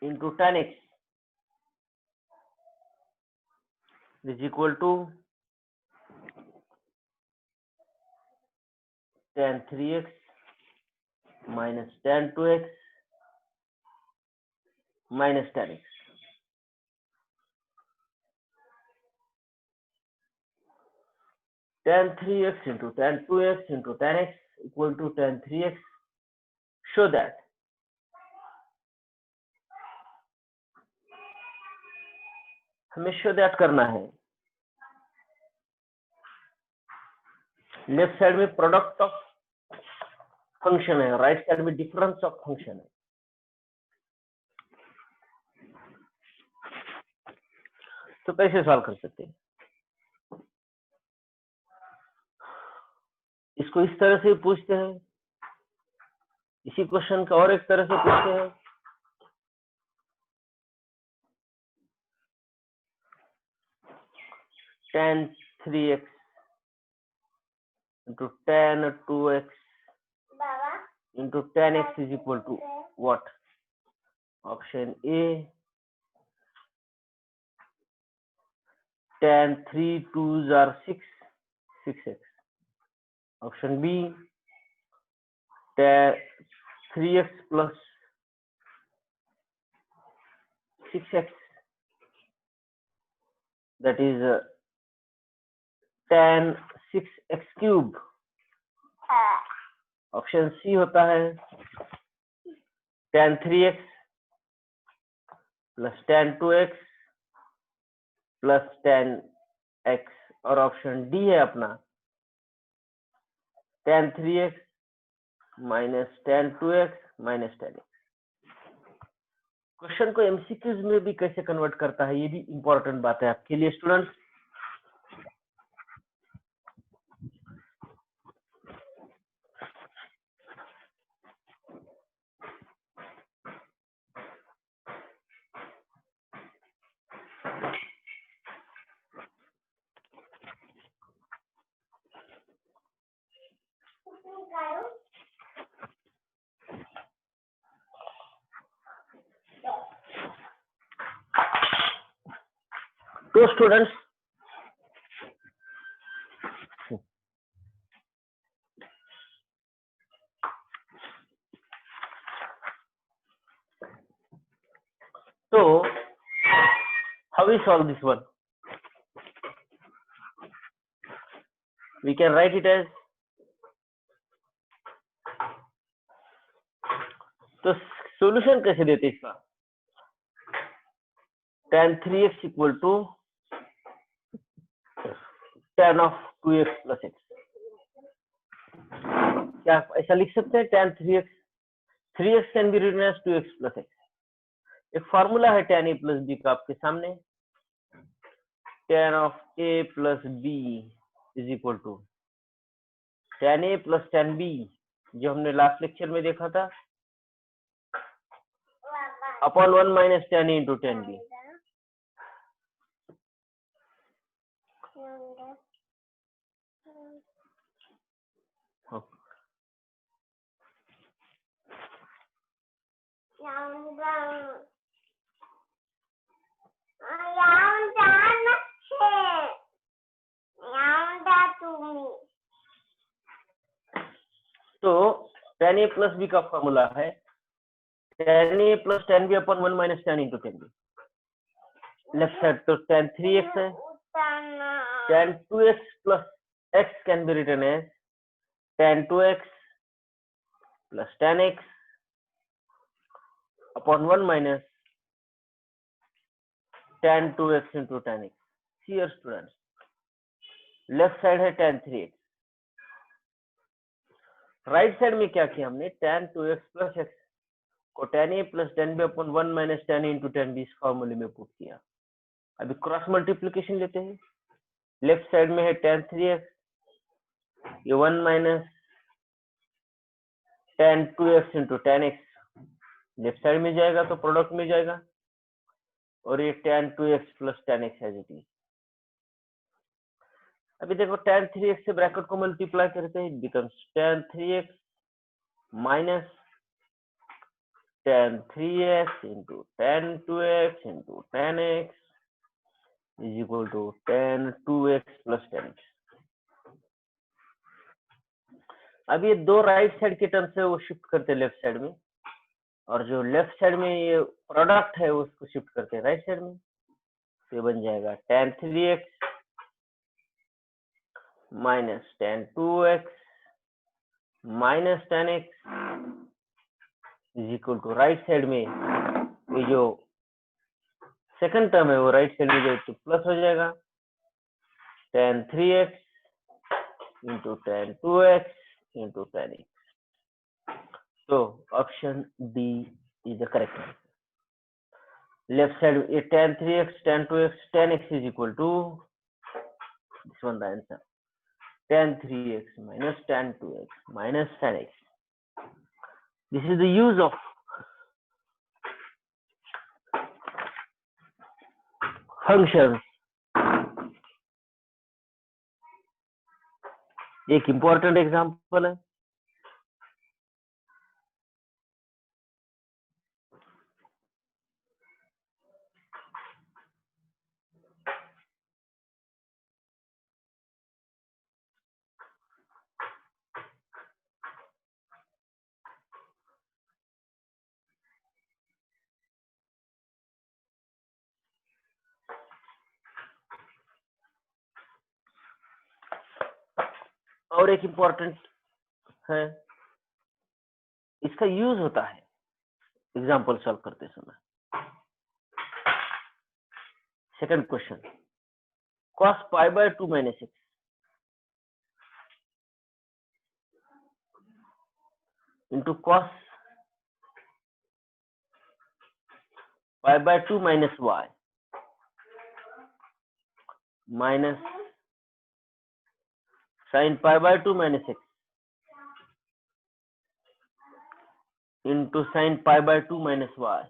into tan x is equal to tan 3x minus tan 2x minus tan x. Tan 3x into tan 2x into tan x equal to tan 3x. Show that हमें show that करना है. Left side में product of function है, right side में difference of function है. तो कैसे solve कर सकते हैं इसको? इस तरह से पूछते हैं, इसी क्वेश्चन का और एक तरह से पूछते हैं. tan 3x into tan 2x into tan x is equal to what? Option A, tan 3 2s are 6x. Option B, tan 3x plus 6x, that is tan 6x cube. Option C होता है tan 3x plus tan 2x plus tan x, और option D है अपना tan 3x minus tan 2x minus tan x. Question को MCQs में भी कैसे convert करता है, ये भी इंपॉर्टेंट बात है आपके लिए स्टूडेंट्स. तो स्टूडेंट्स तो how we solve this one? We can write it as, तो सॉल्यूशन कैसे देते इसका? tan 3x equal to tan of 2x plus x. क्या ऐसा लिख सकते हैं? tan 3x can be written as 2x plus x. एक फॉर्मूला है tan a plus b का आपके सामने. tan of a plus b is equal to tan a plus tan b, जो हमने लास्ट लेक्चर में देखा था, upon 1 minus tan a into tan b. तो tan a plus b का फॉर्मूला है tan a plus tan b upon 1 minus tan into tan b. Left side तो tan 3x है, tan 2x plus x can be written as tan 2x plus tan x upon 1 minus tan 2x into tan x. Here students, left side है tan 3x, right side में क्या किया हमने? tan 2x plus x को tan a plus tan b upon 1 minus tan a into tan b इस फॉर्मूले में put किया. अभी क्रॉस मल्टीप्लिकेशन लेते हैं. लेफ्ट साइड में है tan 3x, ये 1 minus tan 2x into tan x left side में जाएगा तो प्रोडक्ट में जाएगा, और ये tan 2x plus tan x as it is. अभी देखो tan 3x से ब्रैकेट को मल्टीप्लाई करते हैं, becomes tan 3x minus tan 3x into tan 2x into tan x is equal to tan 2x plus tan x। अब ये दो right side के टर्म्स है वो शिफ्ट करते हैं लेफ्ट साइड में, और जो लेफ्ट साइड में ये प्रोडक्ट है उसको शिफ्ट करते हैं राइट साइड में। तो ये बन जाएगा tan 3x minus tan 2x minus tan x is equal to right side में ये जो सेकंड टर्म है वो राइट साइड में जो तो प्लस हो जाएगा tan 3x into tan 2x into tan x। तो option D is the correct answer. Left side ये tan 3x tan 2x tan x is equal to this one the answer tan 3x minus tan 2x minus tan x। This is the use of functions। एक important example है। और एक important है, इसका use होता है example solve करते समय। Second question cos pi by 2 minus x into cos pi by 2 minus y minus sin pi by 2 minus x into sin pi by 2 minus y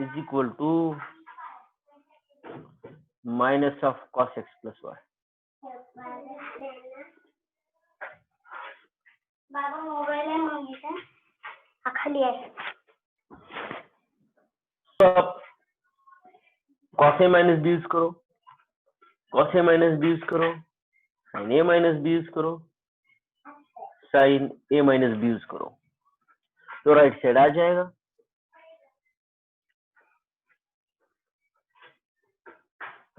is equal to minus of cos x plus y। Baba mobile है mummy का खाली है। तो cos a minus b use करो, cos a minus b use करो, sin a minus b use करो, sin a minus b use करो, तो राइट साइड आ जाएगा।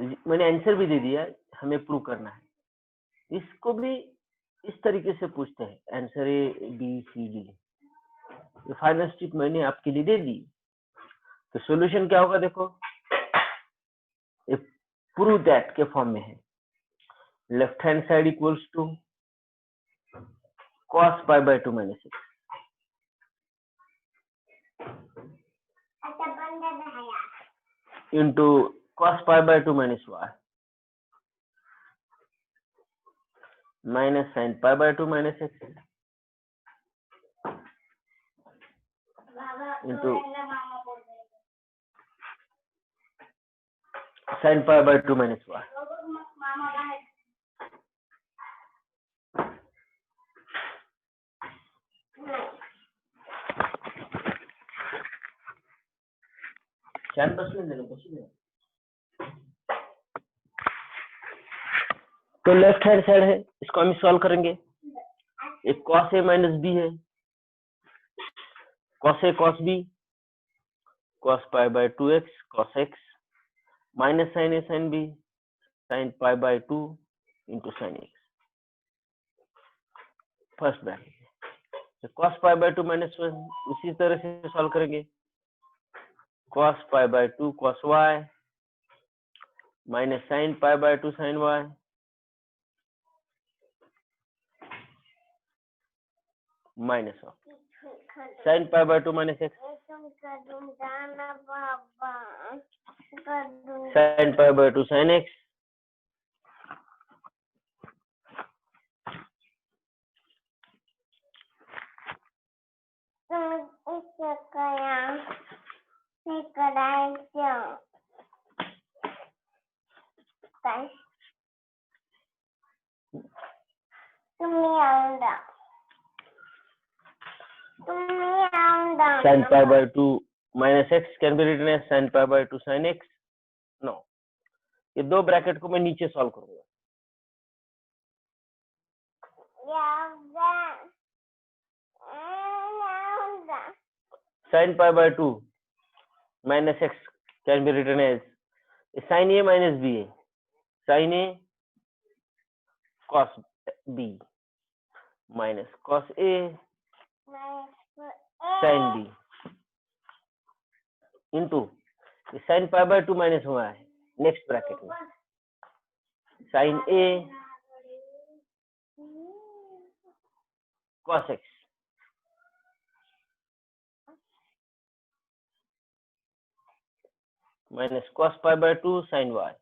मैंने आंसर भी दे दिया, हमें प्रूव करना है। इसको भी इस तरीके से पूछते हैं, answer A B C D. ये फाइनल स्टेप मैंने आपके लिए दे दी, तो सॉल्यूशन क्या होगा देखो, प्रूव दैट के फॉर्म में है। Left hand side equals to cos pi by 2 minus x into cos pi by 2 minus y minus sin pi by 2 minus x into sin pi by 2 minus y। तो left hand side है, इसको हम solve करेंगे। एक cos a minus B है, cos a cos b cos pi by 2x cos x minus sin a sin b sin pi by 2 into sin x। First bracket cos pi by 2 minus 1 उसी तरह से solve करेंगे। cos pi by 2 cos y minus sin pi by 2 sin y minus of sin pi by 2 minus x sin pi by 2 sin x sin pi by 2 minus x can be written as sin pi by 2 sin x. No, ये दो bracket को मैं नीचे solve करूंगा. sin pi by 2 minus x can be written as sin a minus b, sin a cos b minus cos a sin b into sin pi by 2 minus हुआ है next bracket में sin a cos x minus cos pi by 2 sin y.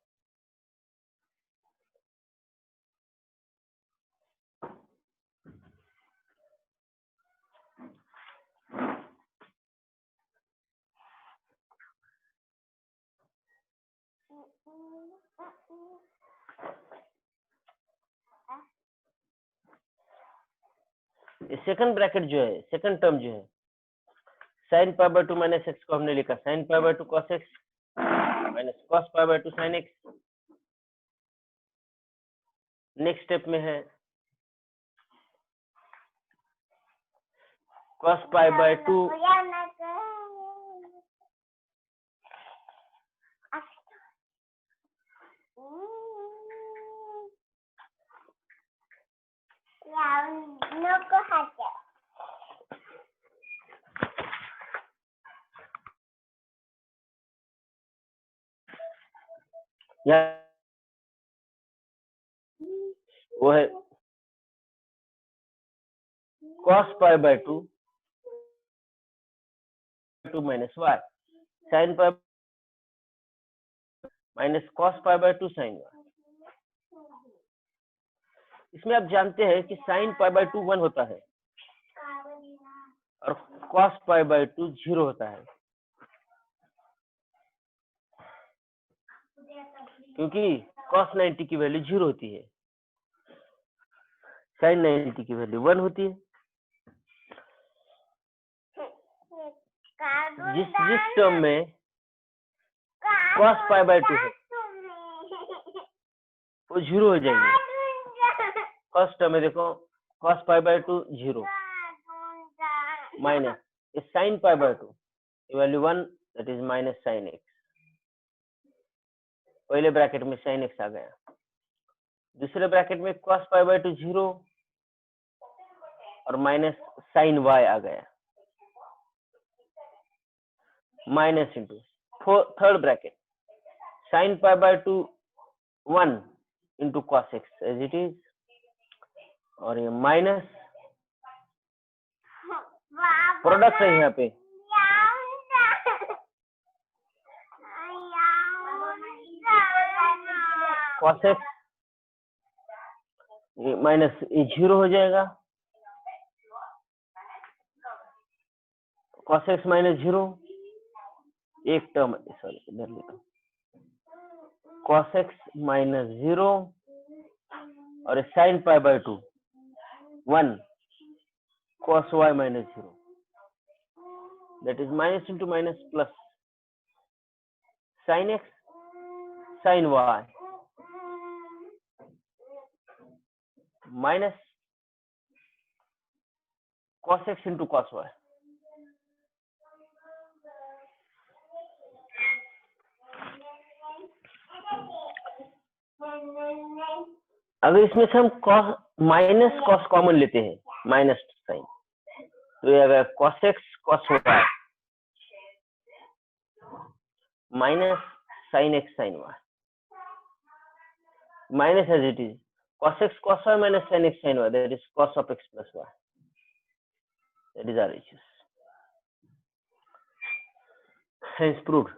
Second bracket जो है, second term जो है sin pi by 2 minus x को हमने लिखा sin pi by 2 cos x minus cos pi by 2 sin x. Next step में है cos pi by 2 वो है cos pi by 2 minus y sin pi minus cos pi by 2 sin y. इसमें आप जानते हैं कि sin pi by 2 1 होता है और cos pi by 2 0 होता है, क्योंकि cos 90 की वैल्यू 0 होती है, sin 90 की वैल्यू 1 होती है. जिस टर्म में cos pi by 2 है वो 0 हो जाएंगे. फर्स्ट टर्म में देखो cos pi by 2 0 minus sin pi by 2 value 1 that is minus sin x. पहले ब्रैकेट में sin x आ गया, दूसरे ब्रैकेट में cos pi by 2 0 और माइनस sin y आ गया, minus into third bracket sin pi by 2 1 into cos x as it is, और ये माइनस प्रोडक्ट है यहाँ पे cos x माइनस ये 0 हो जाएगा, cos x माइनस 0 एक टर्म, सॉरी इधर लिखा cos x माइनस 0 और sin pi by 2 1 cos y minus 0, that is minus into minus plus sin x sin y minus cos x into cos y. अगर इसमें से हम cos माइनस cos कॉमन लेते हैं, minus sign, तो ये अगर cos x cos होता है minus sin x sin y minus as it is cos x cos y minus sin x sin y, that is cos of x plus y, that is RHS. Hence proved.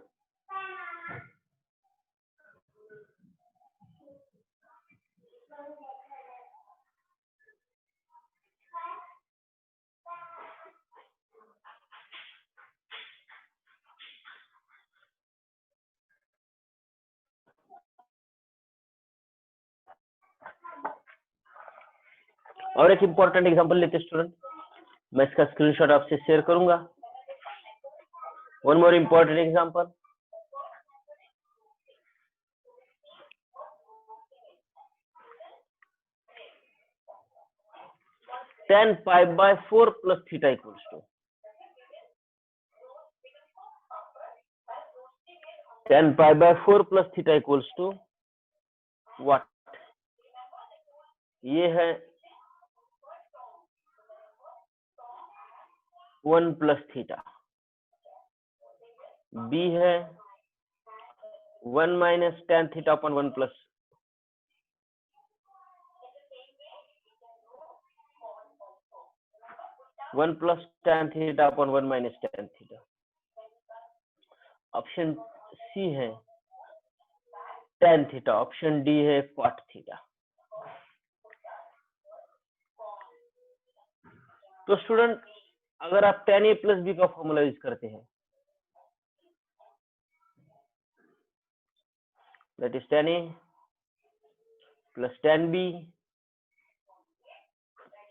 और एक important example लेते student, मैं इसका screenshot आपसे share करूंगा। One more important example, tan pi by 4 plus theta equals to tan pi by 4 plus theta equals to what? ये है 1 plus theta, b है 1 minus tan theta upon 1 plus 1 plus tan theta upon 1 minus tan theta। Option C है tan theta, option D है cot थीटा। तो student अगर आप tan a plus B का फॉर्मूला यूज करते हैं, that is tan a plus tan b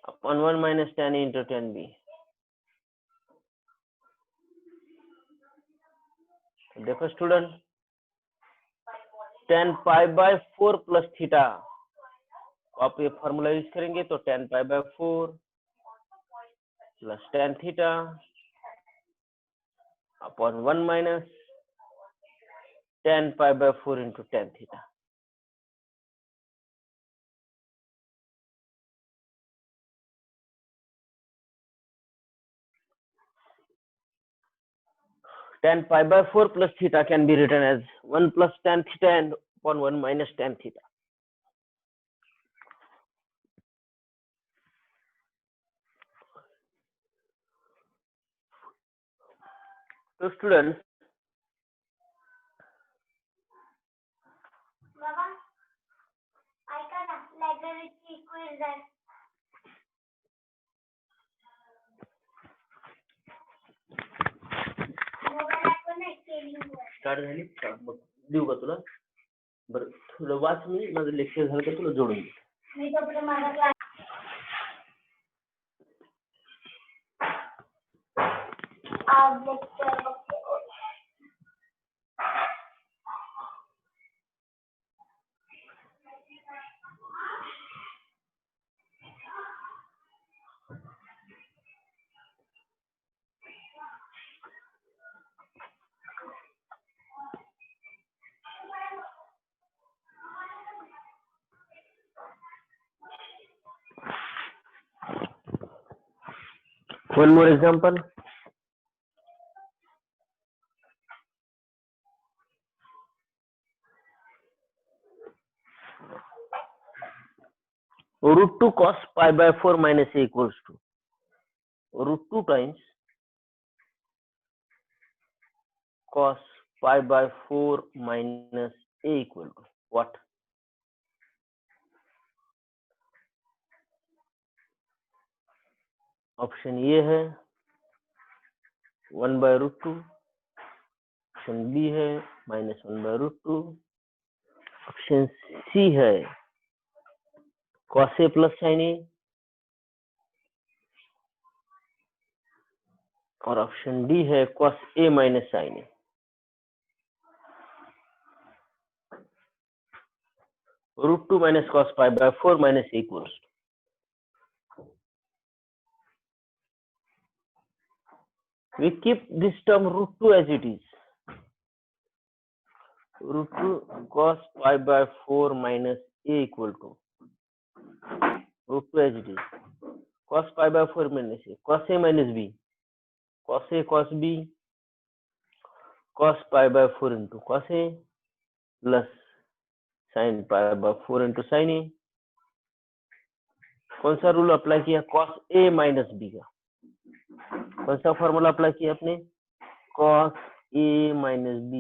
upon 1 minus tan a into tan b। देखो student, tan pi by 4 plus theta आप ये फॉर्मूला यूज करेंगे तो tan pi by 4 plus tan theta upon 1 minus tan pi by 4 into tan theta. tan pi by 4 plus theta can be written as 1 plus tan theta and upon 1 minus tan theta। तो student बाबा ऐका ना, लायब्ररीची quiz आहे। Mobile आपण नाही केली start झाली का? मग देऊ का तुला? बरं थोडं वाच, मी माझं लेक्चर झालं का तुला जोडून दे। मी तोपर्यंत माझा क्लास आज लेक्चर बघते। One more example, root 2 cos pi by 4 minus a equals to root 2 times cos pi by 4 minus a equal to what? Option A है 1 by root 2, ऑप्शन बी है minus 1 by root 2, option C है cos a plus sine A, और option D है cos a minus sine A. root 2 minus cos pi by 4 minus a equals to, we keep this term root 2 as it is, root 2 cos pi by 4 minus a equal to root 2 as it is, cos pi by 4 minus a, cos a minus b, cos a cos b, cos pi by 4 into cos a plus sin pi by 4 into sin a। कौन सा rule apply किया? cos a minus b का कौन सा formula apply किया आपने? cos a minus b,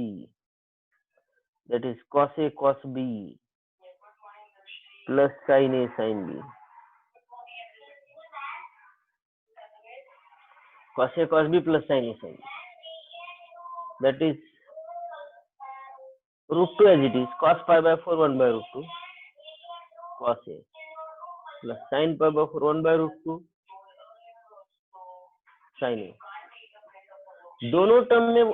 that is cos a cos b plus sin a sin b, cos a cos b plus sin a sin b, that is root 2 as it is, cos pi by 4 1 by root 2 cos a plus sin pi by 4 1 by root 2 sign ए। दोनों term में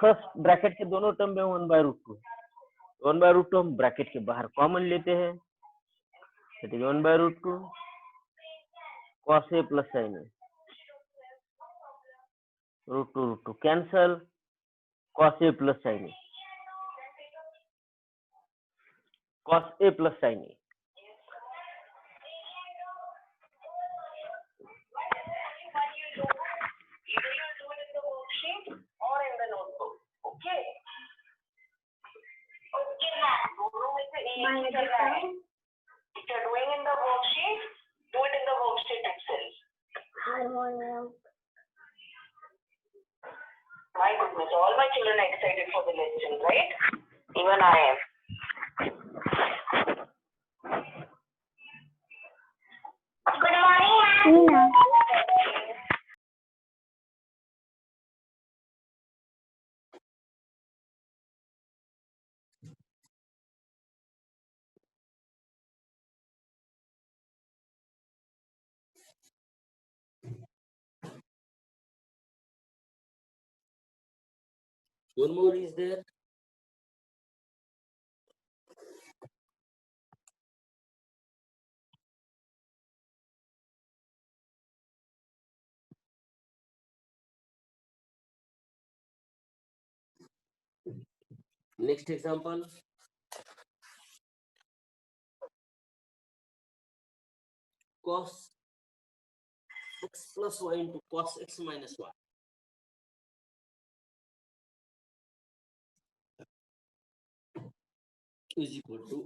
first bracket के दोनों term में 1/√2 1/√2 हम bracket के बाहर common लेते हैं, that is 1/√2 cos a plus sin a, √2 cancel, cos a plus sin a, cos a plus sin a। Either you do it in the worksheet or in the notebook. Okay? Okay, ma'am. दोनों में से एक ही कर रहा है. If you're doing in the worksheet, do it in the worksheet itself. Harmonium. My goodness, all my children are excited for the lesson, right? Even I am. Good morning, ma'am. One more is there. Next example. Cos x plus y into cos x minus y. Is equal to